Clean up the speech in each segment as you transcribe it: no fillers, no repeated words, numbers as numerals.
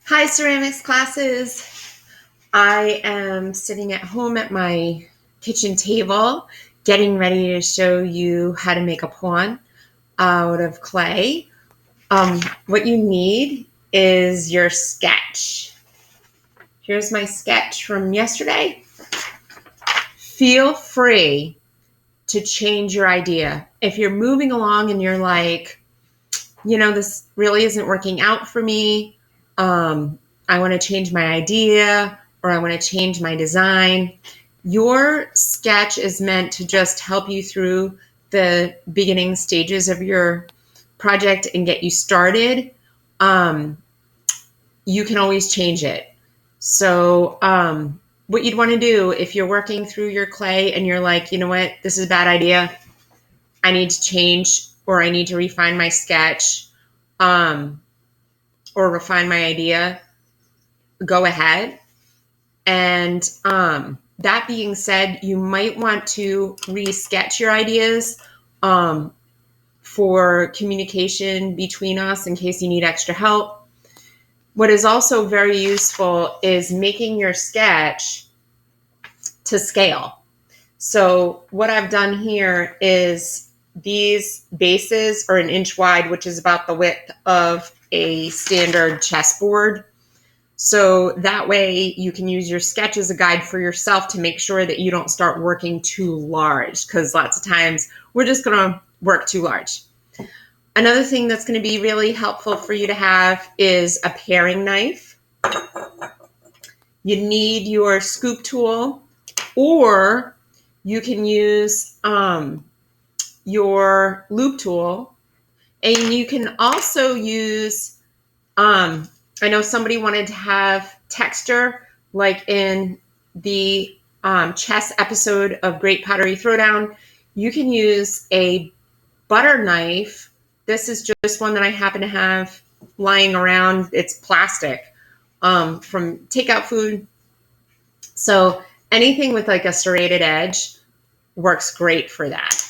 Hi, ceramics classes. I am sitting at home at my kitchen table getting ready to show you how to make a pawn out of clay. What you need is your sketch. Here's my sketch from yesterday. Feel free to change your idea. If you're moving along and you're like, this really isn't working out for me. I want to change my idea or I want to change my design. Your sketch is meant to just help you through the beginning stages of your project and get you started. You can always change it. So, what you'd want to do if you're working through your clay and you're like, you know what, this is a bad idea. I need to change or I need to refine my sketch. Or refine my idea, go ahead. And that being said, you might want to resketch your ideas for communication between us in case you need extra help. What is also very useful is making your sketch to scale. So what I've done here is these bases are 1 inch wide, which is about the width of a standard chessboard. So that way you can use your sketch as a guide for yourself to make sure that you don't start working too large, because lots of times we're just going to work too large. Another thing that's going to be really helpful for you to have is a paring knife. You need your scoop tool, or you can use your loop tool, and you can also use I know somebody wanted to have texture, like in the chess episode of Great Pottery Throwdown. You can use a butter knife. This is just one that I happen to have lying around. It's plastic from takeout food. So anything with like a serrated edge works great for that.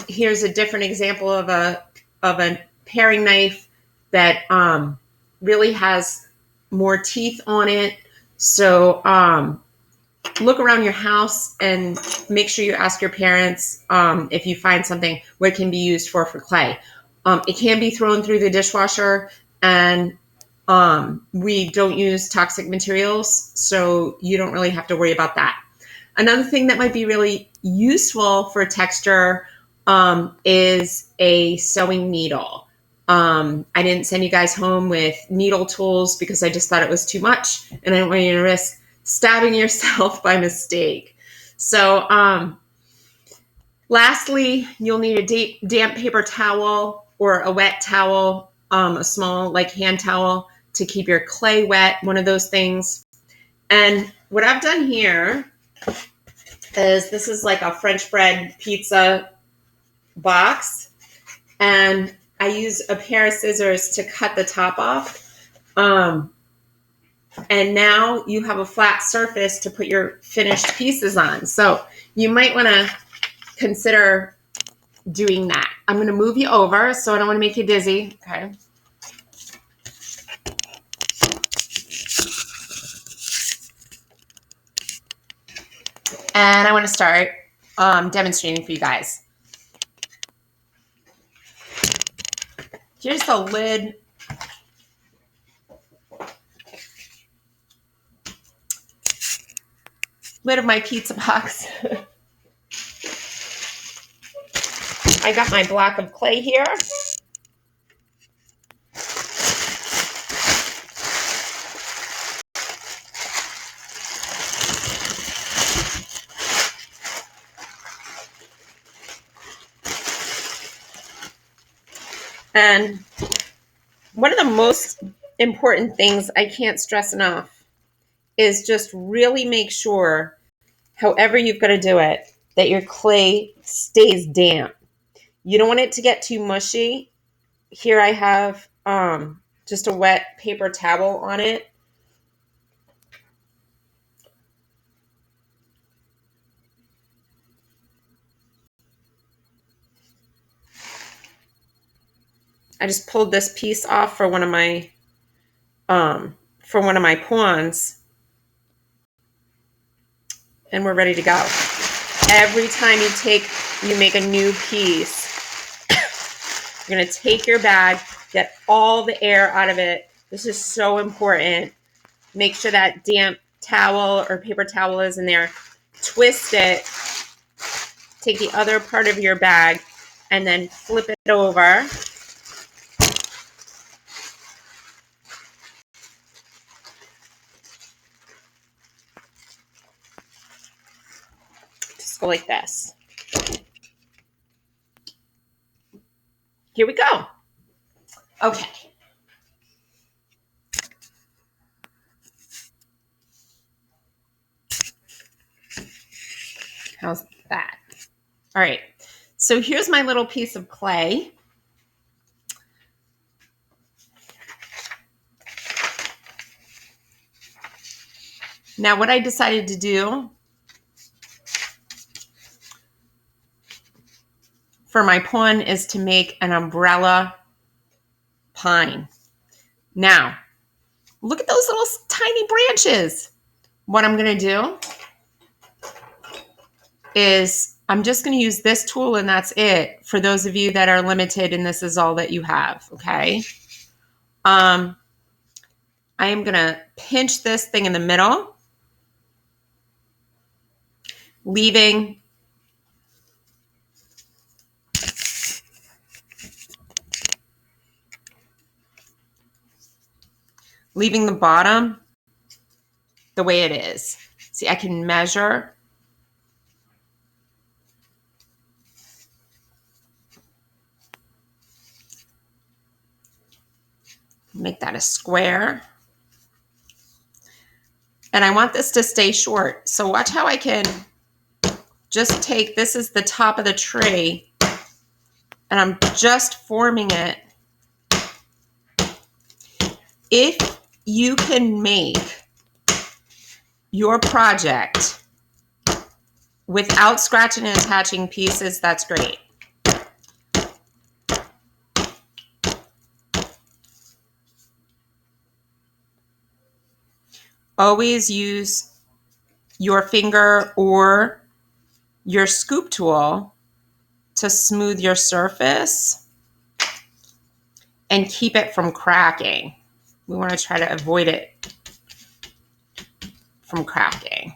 Here's a different example of a paring knife that really has more teeth on it. So look around your house and make sure you ask your parents if you find something what it can be used for clay. It can be thrown through the dishwasher, and we don't use toxic materials, so you don't really have to worry about that. Another thing that might be really useful for texture is a sewing needle. I didn't send you guys home with needle tools because I just thought it was too much, and I don't want you to risk stabbing yourself by mistake. So lastly, you'll need a damp paper towel or a wet towel, a small like hand towel to keep your clay wet, one of those things. And what I've done here is this is like a French bread pizza box, and I use a pair of scissors to cut the top off. And now you have a flat surface to put your finished pieces on. So you might want to consider doing that. I'm going to move you over so I don't want to make you dizzy. Okay. And I want to start demonstrating for you guys. Here's the lid. Lid of my pizza box. I got my block of clay here. And one of the most important things I can't stress enough is just really make sure, however you've got to do it, that your clay stays damp. You don't want it to get too mushy. Here I have just a wet paper towel on it. I just pulled this piece off for one of my for one of my pawns, and we're ready to go. Every time you make a new piece, you're going to take your bag, get all the air out of it. This is so important. Make sure that damp towel or paper towel is in there. Twist it. Take the other part of your bag and then flip it over. Just go like this. Here we go. Okay. How's that? All right. So here's my little piece of clay. Now what I decided to do for my pawn is to make an umbrella pine. Now, look at those little tiny branches. What I'm going to do is I'm just going to use this tool and that's it for those of you that are limited and this is all that you have, okay? I am going to pinch this thing in the middle, leaving the bottom the way it is. See, I can measure. Make that a square. And I want this to stay short. So watch how I can just take, this is the top of the tree, and I'm just forming it. If you can make your project without scratching and attaching pieces, that's great. Always use your finger or your scoop tool to smooth your surface and keep it from cracking. We want to try to avoid it from cracking.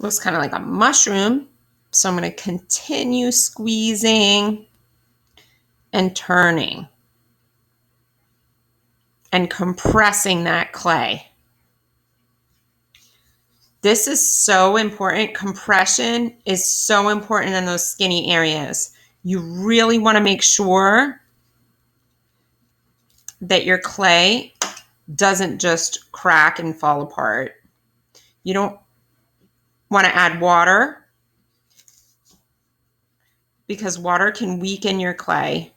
Looks kind of like a mushroom. So I'm going to continue squeezing and turning and compressing that clay. This is so important. Compression is so important in those skinny areas. You really want to make sure that your clay doesn't just crack and fall apart. You don't want to add water because water can weaken your clay.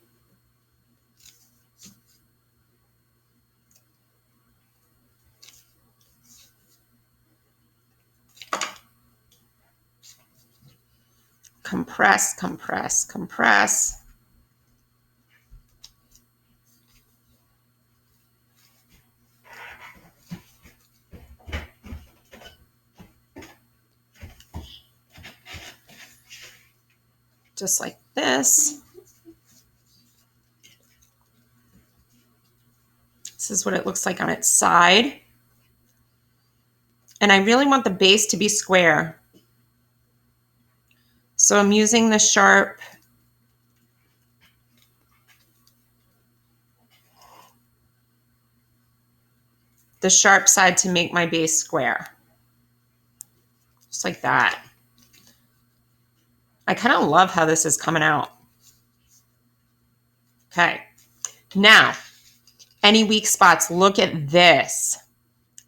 Compress, compress, compress. Just like this. This is what it looks like on its side. And I really want the base to be square. So I'm using the sharp side to make my base square. Just like that. I kind of love how this is coming out. Okay. Now, any weak spots, look at this.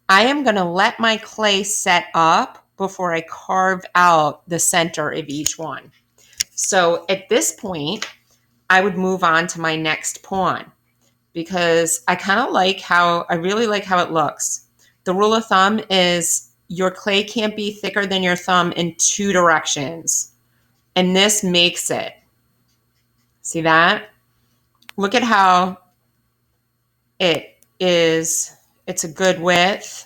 I am going to let my clay set up before I carve out the center of each one. So at this point, I would move on to my next pawn because I really like how it looks. The rule of thumb is your clay can't be thicker than your thumb in 2 directions. And this makes it. See that? Look at how it is. It's a good width.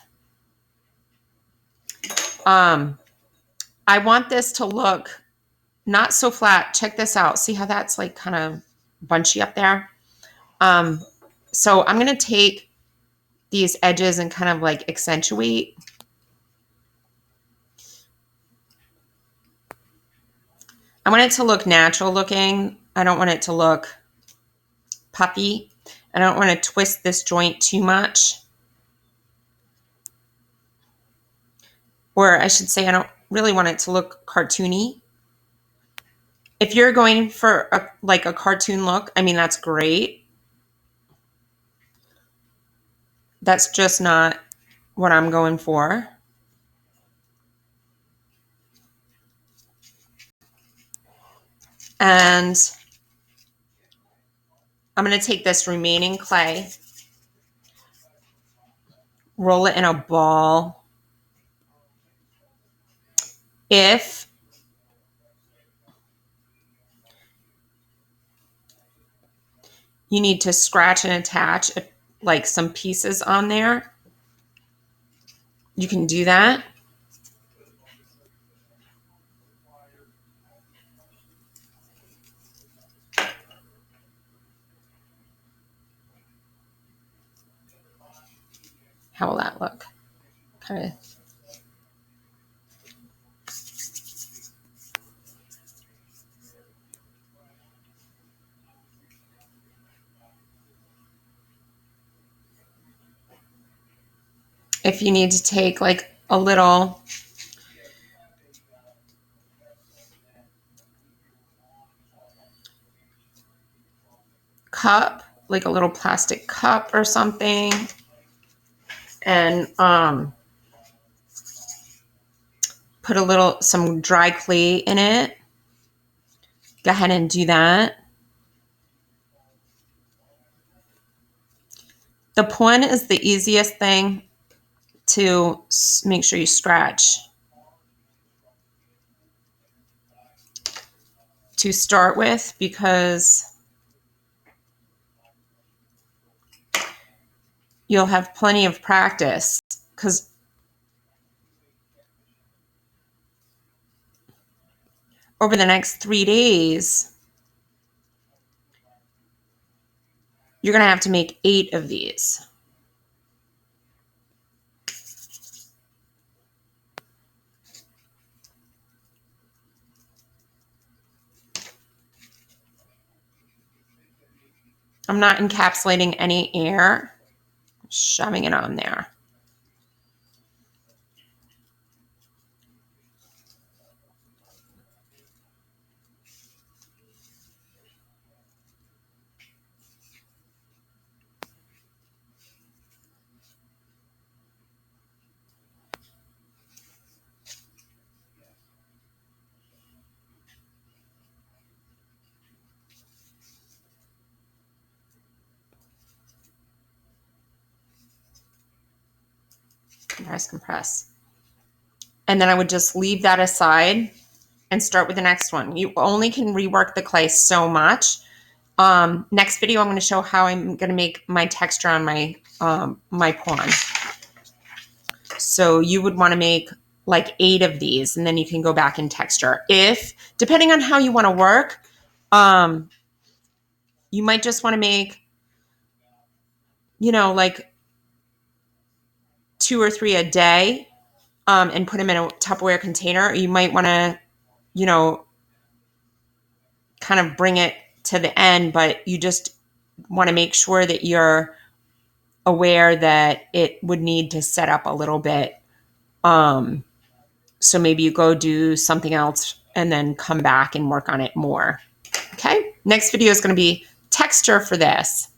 I want this to look not so flat. Check this out. See how that's like kind of bunchy up there? So I'm going to take these edges and kind of like accentuate. I want it to look natural looking. I don't want it to look puffy. I don't want to twist this joint too much. Or I should say I don't really want it to look cartoony. If you're going for a cartoon look, I mean, that's great. That's just not what I'm going for. And I'm going to take this remaining clay, roll it in a ball. If you need to scratch and attach like some pieces on there, you can do that. How will that look? Kind of. If you need to take like a little cup, like a little plastic cup or something, and put some dry clay in it, go ahead and do that. The pawn is the easiest thing to make sure you scratch. To start with, because you'll have plenty of practice, because over the next 3 days, you're going to have to make 8 of these. I'm not encapsulating any air, shoving it on there. Compress. And then I would just leave that aside and start with the next one. You only can rework the clay so much. Next video, I'm going to show how I'm going to make my texture on my my pawn. So you would want to make like 8 of these, and then you can go back and texture. Depending on how you want to work, you might just want to make, like 2 or 3 a day, and put them in a Tupperware container. Or you might want to, kind of bring it to the end, but you just want to make sure that you're aware that it would need to set up a little bit. So maybe you go do something else and then come back and work on it more. Okay. Next video is going to be texture for this.